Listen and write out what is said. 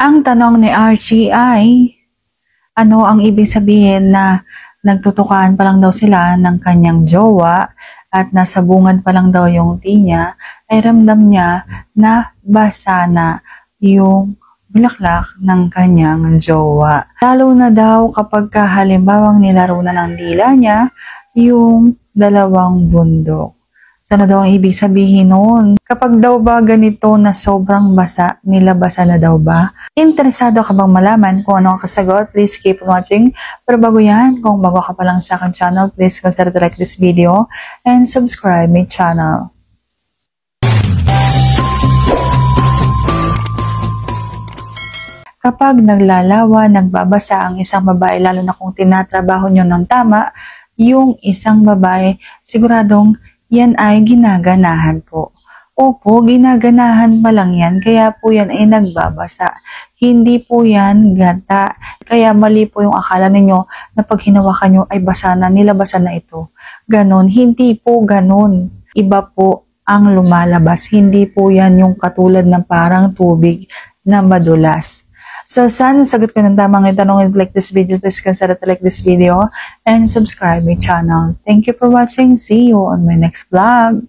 Ang tanong ni Archie ay, ano ang ibig sabihin na nagtutukaan pa lang daw sila ng kanyang jowa at nasa bungad pa lang daw yung tinya, ay ramdam niya na basa na yung bulaklak ng kanyang jowa. Lalo na daw kapag halimbawang nilaro na ng dila niya yung dalawang bundok. So, ano daw ang ibig sabihin nun? Kapag daw ba ganito na sobrang basa, nilabasa na daw ba? Interesado ka bang malaman kung ano ang kasagot? Please keep watching. Pero bago yan, kung bago ka pa lang sa aking channel, please consider to like this video and subscribe my channel. Kapag naglalawa, nagbabasa ang isang babae, lalo na kung tinatrabaho nyo ng tama, yung isang babae, siguradong yan ay ginaganahan po. Opo, ginaganahan pa lang yan, kaya po yan ay nagbabasa. Hindi po yan gata. Kaya mali po yung akala ninyo na pag hinawakan nyo ay basa na, nilabasa na ito. Ganon, hindi po ganon. Iba po ang lumalabas. Hindi po yan yung katulad ng parang tubig na madulas. So, sana sagot ko ng tamang itanong and like this video. Please consider to like this video and subscribe my channel. Thank you for watching. See you on my next vlog.